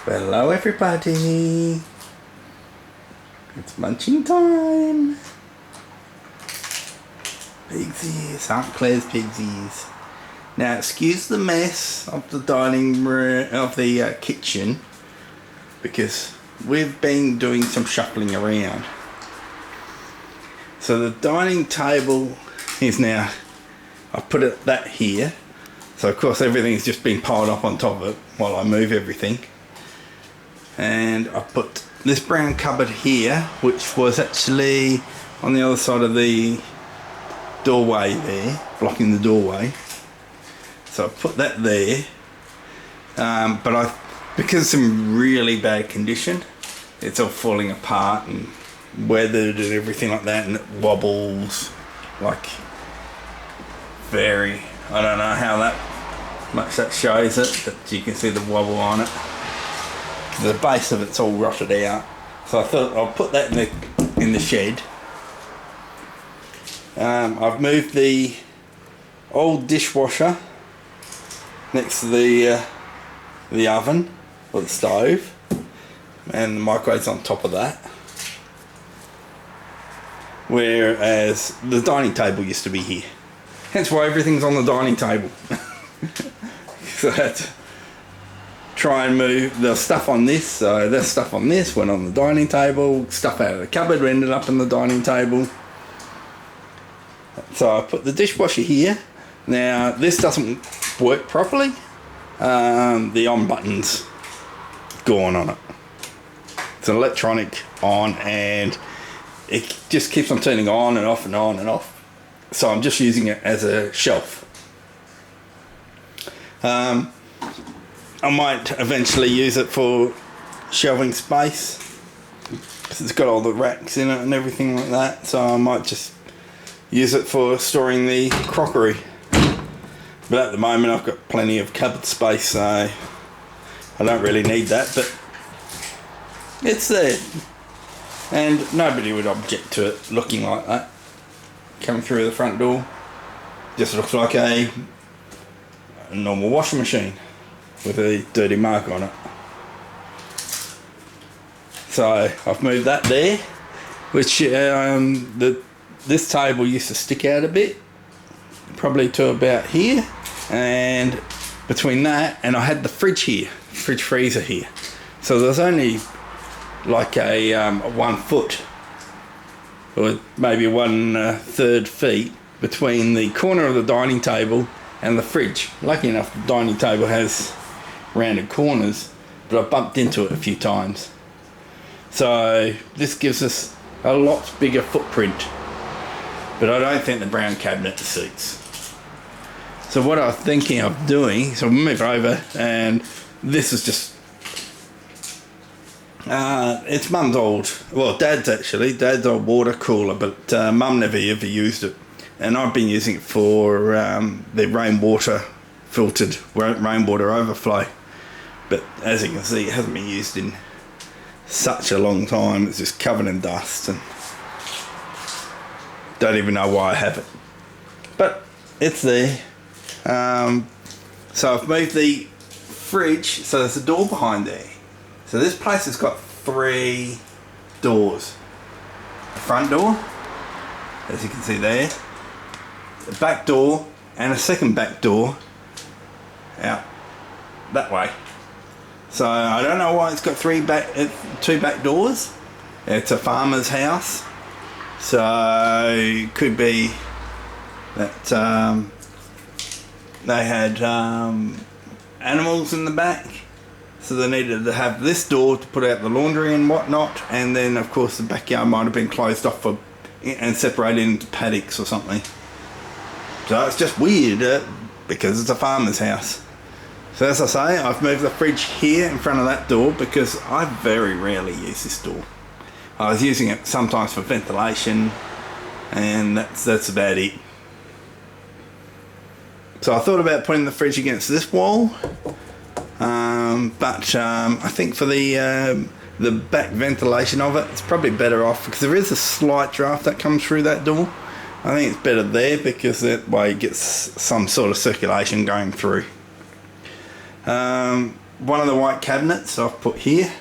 Hello everybody, it's munching time. Pigsies, Aunt Clare's pigsies. Now excuse the mess of the dining room, of the kitchen, because we've been doing some shuffling around. So the dining table is now, I've put that here, so of course everything's just been piled up on top of it while I move everything. And I put this brown cupboard here, which was actually on the other side of the doorway there, blocking the doorway. So I put that there, but because it's in really bad condition, it's all falling apart and weathered and everything like that, and it wobbles like very, I don't know how much that shows it, but you can see the wobble on it. The base of it's all rotted out, so I thought I'll put that in the shed. I've moved the old dishwasher next to the oven or the stove, and the microwave's on top of that. Whereas the dining table used to be here, hence why everything's on the dining table. So that's try and move the stuff on this, so the stuff on this went on the dining table, stuff out of the cupboard ended up on the dining table. So I put the dishwasher here. Now this doesn't work properly, the on button's gone on it. It's an electronic on and it just keeps on turning on and off and on and off, so I'm just using it as a shelf. I might eventually use it for shelving space, because it's got all the racks in it and everything like that, so I might just use it for storing the crockery. But at the moment I've got plenty of cupboard space, so I don't really need that, but it's there. And nobody would object to it looking like that, coming through the front door. Just looks like a normal washing machine with a dirty mark on it. So I've moved that there, which this table used to stick out a bit, probably to about here, and between that and I had the fridge here, fridge freezer here. So there's only like a 1 foot or maybe 1/3 feet between the corner of the dining table and the fridge. Lucky enough the dining table has rounded corners, but I bumped into it a few times. So this gives us a lot bigger footprint, but I don't think the brown cabinet suits. So what I was thinking of doing, so we'll move over, and this is just, it's Mum's old, well Dad's old water cooler, but Mum never ever used it. And I've been using it for the rainwater, filtered rainwater overflow. But as you can see, it hasn't been used in such a long time. It's just covered in dust and don't even know why I have it. But it's there. So I've moved the fridge, so there's a door behind there. So this place has got 3 doors. The front door, as you can see there, the back door, and a second back door out that way. So I don't know why it's got 2 back doors. It's a farmer's house, so it could be that they had animals in the back, so they needed to have this door to put out the laundry and whatnot, and then of course the backyard might have been closed off and separated into paddocks or something. So it's just weird because it's a farmer's house. So as I say, I've moved the fridge here in front of that door because I very rarely use this door. I was using it sometimes for ventilation, and that's about it. So I thought about putting the fridge against this wall, but I think for the back ventilation of it, it's probably better off, because there is a slight draft that comes through that door. I think it's better there because that way it gets some sort of circulation going through. one of the white cabinets I've put here.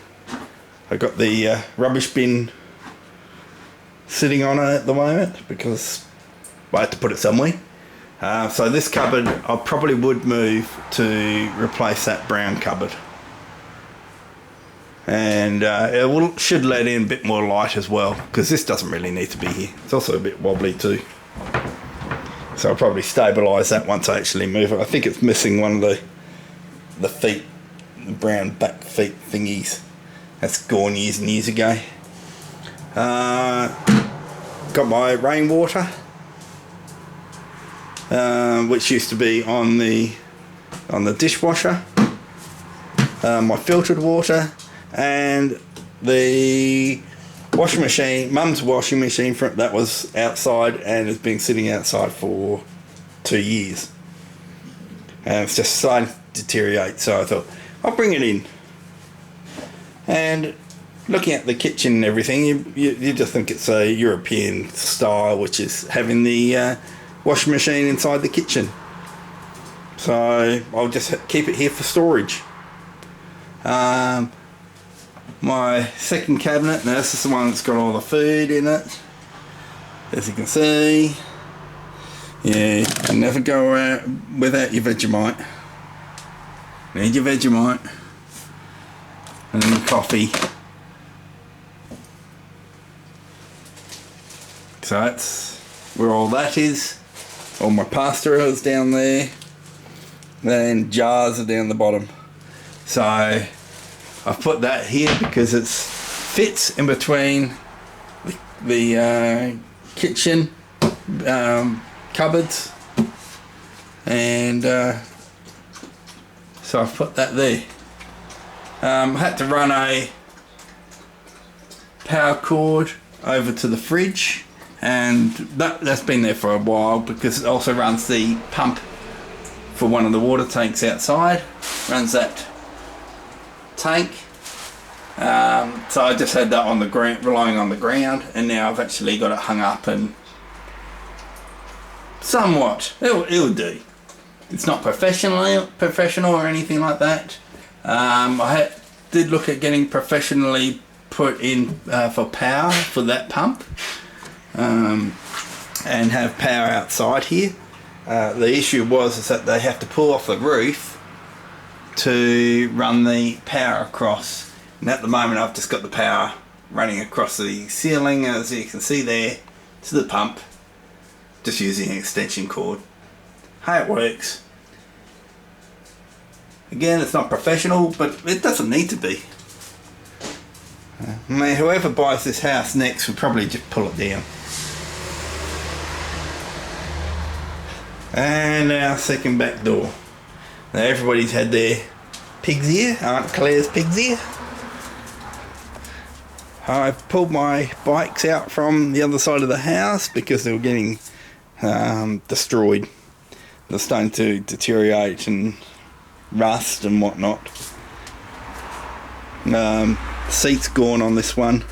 I've got the rubbish bin sitting on it at the moment because I had to put it somewhere. So this cupboard I probably would move to replace that brown cupboard. And it should let in a bit more light as well, because this doesn't really need to be here. It's also a bit wobbly too. So I'll probably stabilise that once I actually move it. I think it's missing one of the feet, the brown back feet thingies. That's gone years and years ago. Got my rainwater, which used to be on the dishwasher. My filtered water, and the washing machine, Mum's washing machine that was outside and has been sitting outside for 2 years. And it's just starting to deteriorate, so I thought I'll bring it in. And looking at the kitchen and everything, you just think it's a European style, which is having the washing machine inside the kitchen. So I'll just keep it here for storage. My second cabinet, now this is the one that's got all the food in it, as you can see. Yeah, you can never go out without your Vegemite. Need your Vegemite. And then coffee. So that's where all that is. All my pasta is down there. Then jars are down the bottom. So I've put that here because it fits in between the kitchen cupboards, and so I've put that there. I had to run a power cord over to the fridge, and that's been there for a while because it also runs the pump for one of the water tanks outside, runs that tank. So I just had that on the ground, relying on the ground, and now I've actually got it hung up, and somewhat it'll do. It's not professional or anything like that. I did look at getting professionally put in for power for that pump, and have power outside here. The issue is that they have to pull off the roof to run the power across, and at the moment I've just got the power running across the ceiling, as you can see there, to the pump, just using an extension cord. Hey, it works. Again, it's not professional, but it doesn't need to be. I mean, whoever buys this house next will probably just pull it down. And our second back door. Now everybody's had their pig's ear, Aunt Clare's pig's ear. I've pulled my bikes out from the other side of the house because they were getting destroyed. They're starting to deteriorate and rust and whatnot. The seat's gone on this one,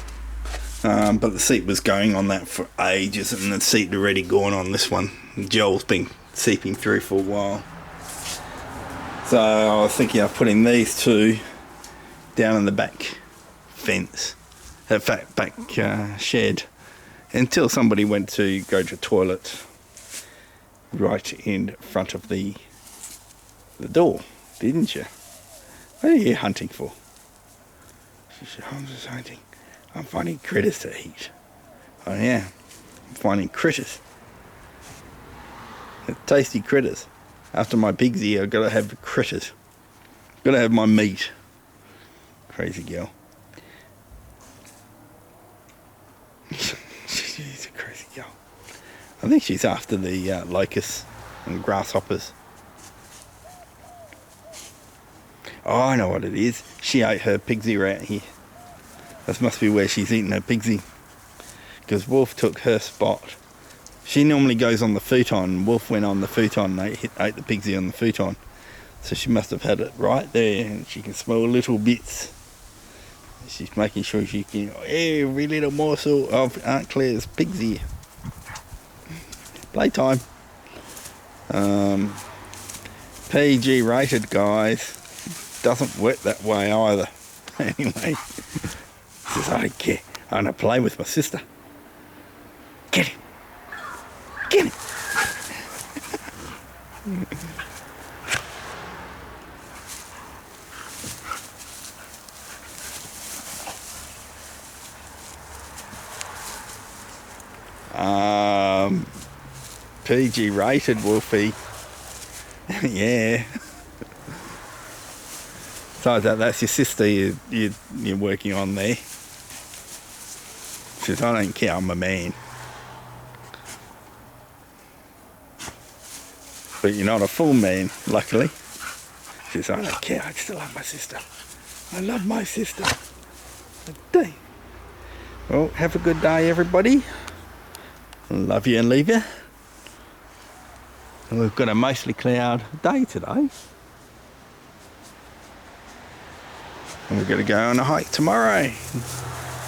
but the seat was going on that for ages, and the seat already gone on this one. The gel's been seeping through for a while. So I was thinking of putting these two down in the back fence, back shed, until somebody went to go to the toilet right in front of the door, didn't you? What are you hunting for? She said, I'm just hunting. I'm finding critters to eat. Oh yeah, I'm finding critters. Tasty critters. After my pig's ear, I've got to have critters. Got to have my meat. Crazy girl. She's a crazy girl. I think she's after the locusts and grasshoppers. Oh, I know what it is. She ate her pig's ear out here. That must be where she's eating her pig's ear. Because Wolf took her spot. She normally goes on the futon. Wolf went on the futon and ate the pig's ear on the futon. So she must have had it right there, and she can smell little bits. She's making sure she can every little morsel of Aunt Clare's pig's ear. Playtime. PG rated, guys. doesn't work that way either. Anyway, says, I don't care. I'm going to play with my sister. Get him. Get him. PG rated, Wolfie. Yeah. Besides that, that's your sister you're working on there. She says, I don't care, I'm a man. But you're not a full man, luckily. She says, I don't care, I still love my sister. I love my sister. I do. Well, have a good day, everybody. Love you and leave you. And we've got a mostly cloud day today. And we're going to go on a hike tomorrow.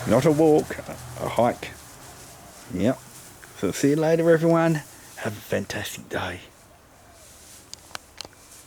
Not a walk, a hike. Yep. So see you later, everyone. Have a fantastic day.